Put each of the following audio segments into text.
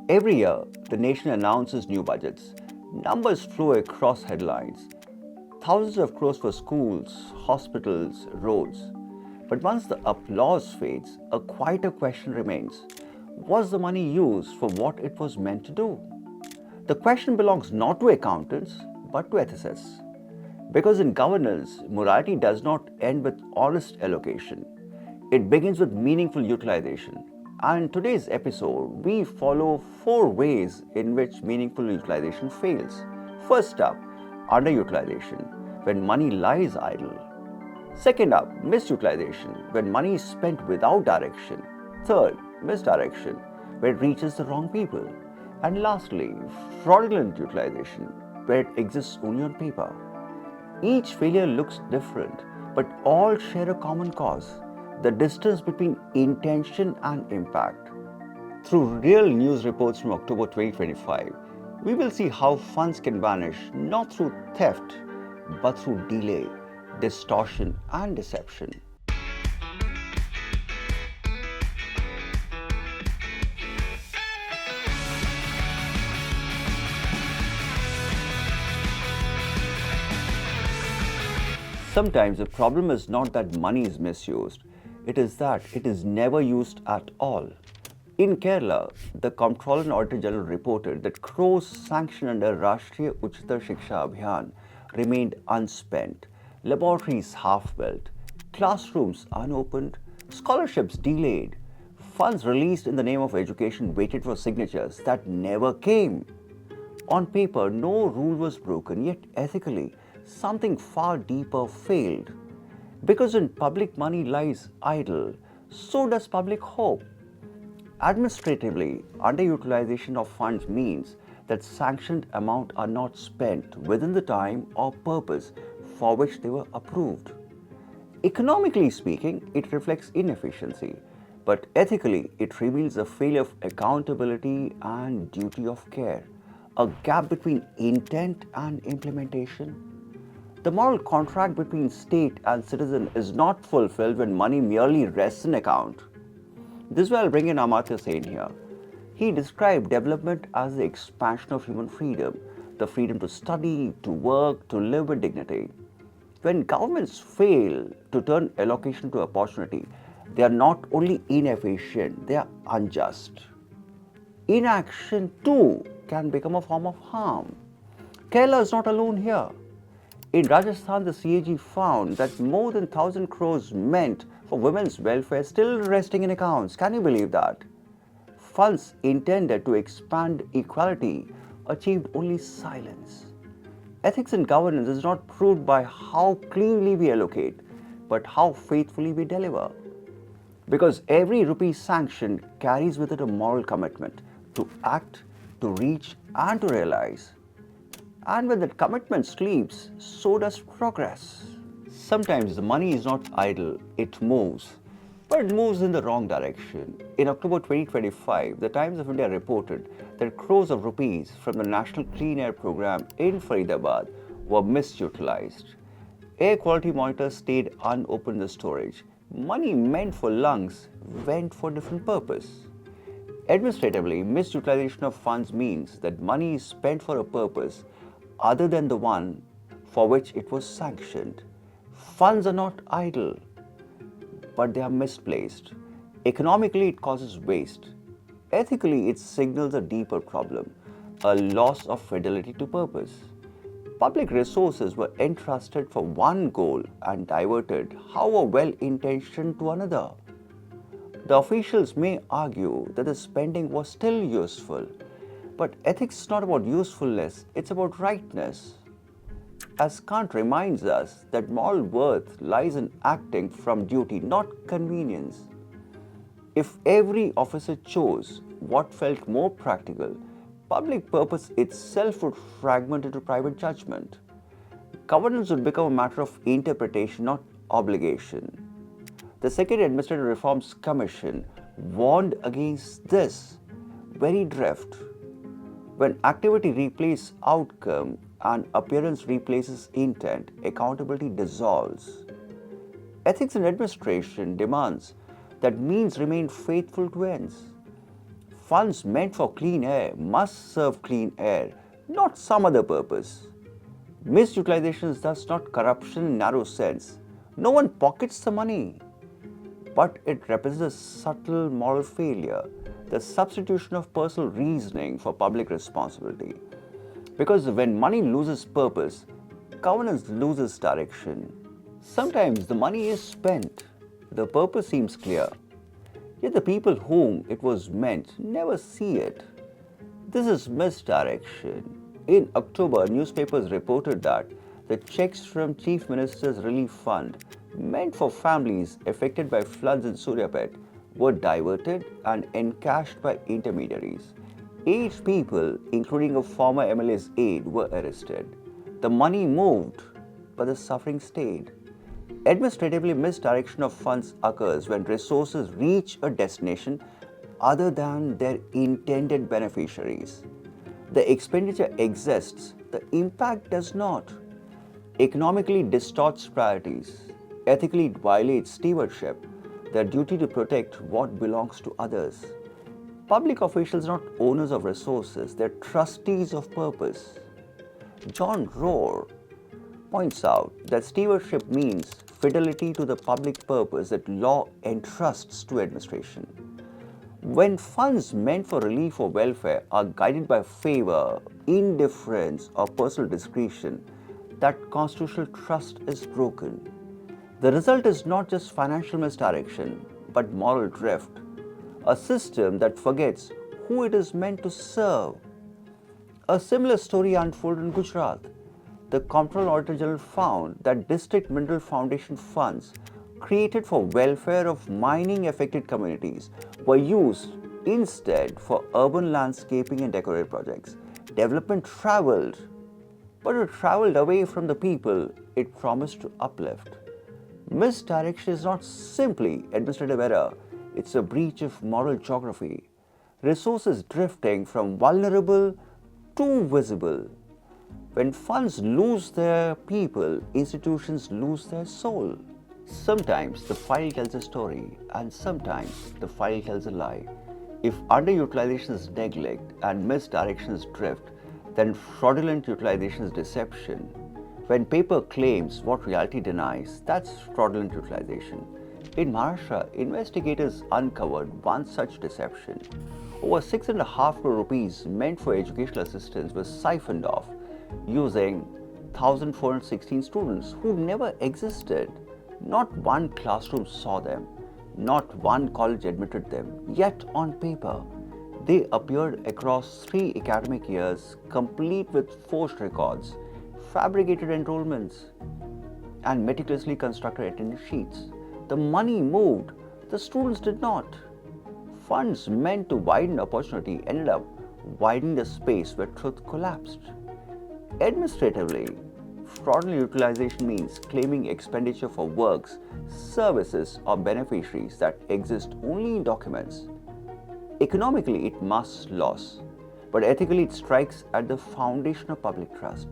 Every year, the nation announces new budgets. Numbers flow across headlines. Thousands of crores for schools, hospitals, roads. But once the applause fades, a quieter question remains. Was the money used for what it was meant to do? The question belongs not to accountants, but to ethicists. Because in governance, morality does not end with honest allocation. It begins with meaningful utilization. And in today's episode, we follow 4 ways in which meaningful utilization fails. First up, underutilization, when money lies idle. Second up, misutilization, when money is spent without direction. Third, misdirection, where it reaches the wrong people. And lastly, fraudulent utilization, where it exists only on paper. Each failure looks different, but all share a common cause: the distance between intention and impact. Through real news reports from October 2025, we will see how funds can vanish not through theft, but through delay, distortion, and deception. Sometimes the problem is not that money is misused, it is that it is never used at all. In Kerala, the Comptroller and Auditor General reported that crores sanctioned under Rashtriya Uchitar Shiksha Abhiyan remained unspent, laboratories half-built, classrooms unopened, scholarships delayed, funds released in the name of education waited for signatures that never came. On paper, no rule was broken, yet ethically, something far deeper failed. Because when public money lies idle, so does public hope. Administratively, underutilization of funds means that sanctioned amounts are not spent within the time or purpose for which they were approved. Economically speaking, it reflects inefficiency, but ethically, it reveals a failure of accountability and duty of care, a gap between intent and implementation. The moral contract between state and citizen is not fulfilled when money merely rests in account. This is why I'll bring in Amartya Sen here. He described development as the expansion of human freedom, the freedom to study, to work, to live with dignity. When governments fail to turn allocation to opportunity, they are not only inefficient, they are unjust. Inaction too can become a form of harm. Kerala is not alone here. In Rajasthan, the CAG found that more than 1,000 crores meant for women's welfare still resting in accounts. Can you believe that? Funds intended to expand equality achieved only silence. Ethics in governance is not proved by how cleanly we allocate, but how faithfully we deliver. Because every rupee sanctioned carries with it a moral commitment to act, to reach, and to realize. And when that commitment sleeps, so does progress. Sometimes the money is not idle, it moves. But it moves in the wrong direction. In October 2025, the Times of India reported that crores of rupees from the National Clean Air Program in Faridabad were misutilized. Air quality monitors stayed unopened in the storage. Money meant for lungs went for different purpose. Administratively, misutilization of funds means that money is spent for a purpose other than the one for which it was sanctioned. Funds are not idle, but they are misplaced. Economically, it causes waste. Ethically, it signals a deeper problem, a loss of fidelity to purpose. Public resources were entrusted for one goal and diverted, however well-intentioned, to another. The officials may argue that the spending was still useful, but ethics is not about usefulness, it's about rightness. As Kant reminds us that moral worth lies in acting from duty, not convenience. If every officer chose what felt more practical, public purpose itself would fragment into private judgment. Governance would become a matter of interpretation, not obligation. The Second Administrative Reforms Commission warned against this very drift. When activity replaces outcome and appearance replaces intent, accountability dissolves. Ethics in administration demands that means remain faithful to ends. Funds meant for clean air must serve clean air, not some other purpose. Misutilization is thus not corruption in narrow sense. No one pockets the money, but it represents a subtle moral failure, the substitution of personal reasoning for public responsibility. Because when money loses purpose, governance loses direction. Sometimes the money is spent, the purpose seems clear, yet the people whom it was meant never see it. This is misdirection. In October, newspapers reported that the checks from Chief Minister's Relief Fund meant for families affected by floods in Suryapet were diverted and encashed by intermediaries. 8 people, including a former MLA's aide, were arrested. The money moved, but the suffering stayed. Administratively, misdirection of funds occurs when resources reach a destination other than their intended beneficiaries. The expenditure exists, the impact does not. Economically distorts priorities. Ethically it violates stewardship, their duty to protect what belongs to others. Public officials are not owners of resources, they're trustees of purpose. John Rohr points out that stewardship means fidelity to the public purpose that law entrusts to administration. When funds meant for relief or welfare are guided by favor, indifference, or personal discretion, that constitutional trust is broken. The result is not just financial misdirection, but moral drift, a system that forgets who it is meant to serve. A similar story unfolded in Gujarat. The Comptroller Auditor General found that district mineral foundation funds created for welfare of mining affected communities were used instead for urban landscaping and decorative projects. Development traveled, but it traveled away from the people it promised to uplift. Misdirection is not simply administrative error, it's a breach of moral geography. Resources drifting from vulnerable to visible. When funds lose their people, institutions lose their soul. Sometimes the file tells a story, and sometimes the file tells a lie. If underutilization is neglect and misdirection is drift, then fraudulent utilization is deception. When paper claims what reality denies, that's fraudulent utilization. In Maharashtra, investigators uncovered one such deception. Over 6.5 crore rupees meant for educational assistance was siphoned off using 1,416 students who never existed. Not one classroom saw them, not one college admitted them, yet on paper, they appeared across 3 academic years, complete with forged records, fabricated enrollments, and meticulously constructed attendance sheets. The money moved, the students did not. Funds meant to widen opportunity ended up widening the space where truth collapsed. Administratively, fraudulent utilization means claiming expenditure for works, services, or beneficiaries that exist only in documents. Economically, it masks loss, but ethically, it strikes at the foundation of public trust.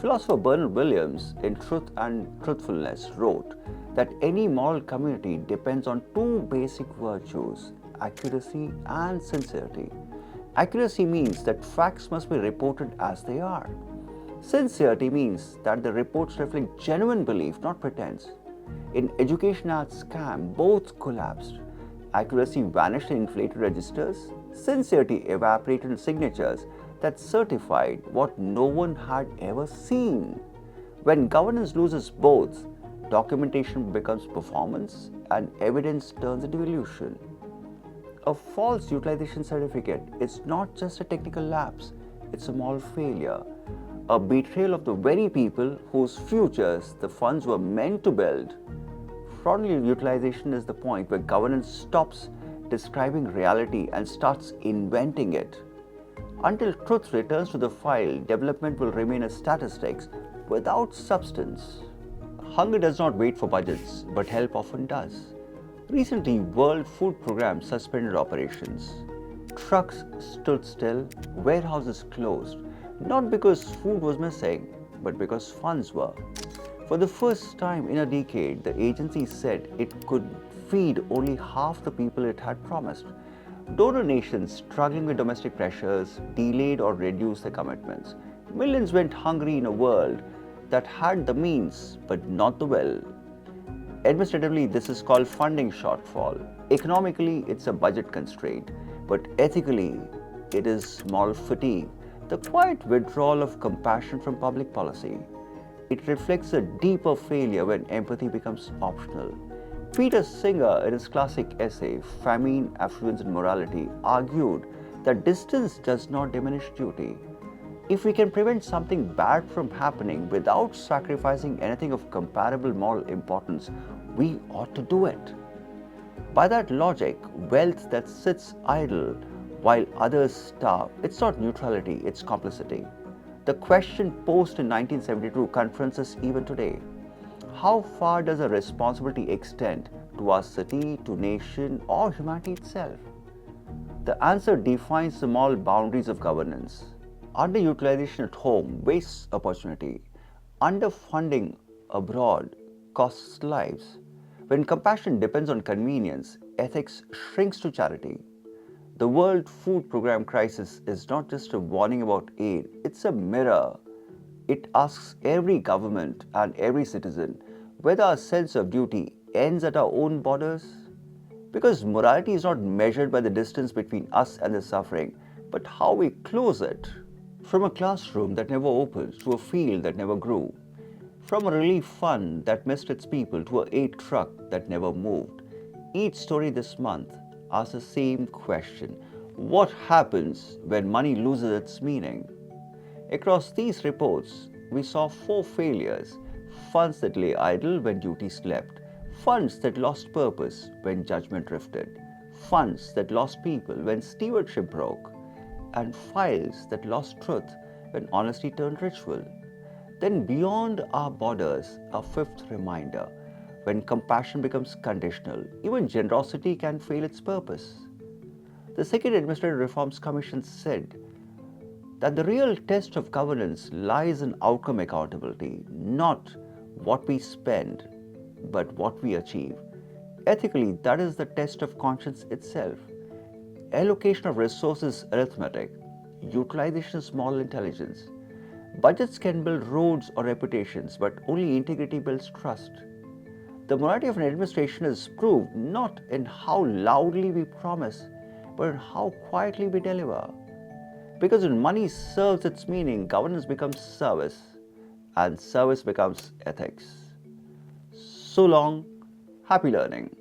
Philosopher Bernard Williams, in Truth and Truthfulness, wrote that any moral community depends on 2 basic virtues: accuracy and sincerity. Accuracy means that facts must be reported as they are. Sincerity means that the reports reflect genuine belief, not pretense. In Education Act scam, both collapsed. Accuracy vanished in inflated registers. Sincerity evaporated in signatures that certified what no one had ever seen. When governance loses both, documentation becomes performance and evidence turns into illusion. A false utilization certificate is not just a technical lapse, it's a moral failure, a betrayal of the very people whose futures the funds were meant to build. Fraudulent utilization is the point where governance stops describing reality and starts inventing it. Until truth returns to the file, development will remain as statistics without substance. Hunger does not wait for budgets, but help often does. Recently, World Food Programme suspended operations. Trucks stood still, warehouses closed, not because food was missing, but because funds were. For the first time in a decade, the agency said it could feed only half the people it had promised. Donor nations struggling with domestic pressures delayed or reduced their commitments. Millions went hungry in a world that had the means but not the will. Administratively, this is called funding shortfall. Economically, it's a budget constraint. But ethically, it is moral fatigue, the quiet withdrawal of compassion from public policy. It reflects a deeper failure when empathy becomes optional. Peter Singer, in his classic essay, Famine, Affluence and Morality, argued that distance does not diminish duty. If we can prevent something bad from happening without sacrificing anything of comparable moral importance, we ought to do it. By that logic, wealth that sits idle while others starve, it's not neutrality, it's complicity. The question posed in 1972 confronts us even today. How far does a responsibility extend to our city, to nation, or humanity itself? The answer defines the moral boundaries of governance. Underutilization at home wastes opportunity. Underfunding abroad costs lives. When compassion depends on convenience, ethics shrinks to charity. The World Food Programme crisis is not just a warning about aid, it's a mirror. It asks every government and every citizen whether our sense of duty ends at our own borders. Because morality is not measured by the distance between us and the suffering, but how we close it. From a classroom that never opened to a field that never grew. From a relief fund that missed its people to a aid truck that never moved. Each story this month asks the same question. What happens when money loses its meaning? Across these reports, we saw 4 failures. Funds that lay idle when duty slept. Funds that lost purpose when judgment drifted. Funds that lost people when stewardship broke. And files that lost truth when honesty turned ritual. Then beyond our borders, a 5th reminder, when compassion becomes conditional, even generosity can fail its purpose. The Second Administrative Reforms Commission said that the real test of governance lies in outcome accountability, not what we spend, but what we achieve. Ethically, that is the test of conscience itself. Allocation of resources is arithmetic. Utilization is moral intelligence. Budgets can build roads or reputations, but only integrity builds trust. The morality of an administration is proved not in how loudly we promise, but in how quietly we deliver. Because when money serves its meaning, governance becomes service, and service becomes ethics. So long, happy learning.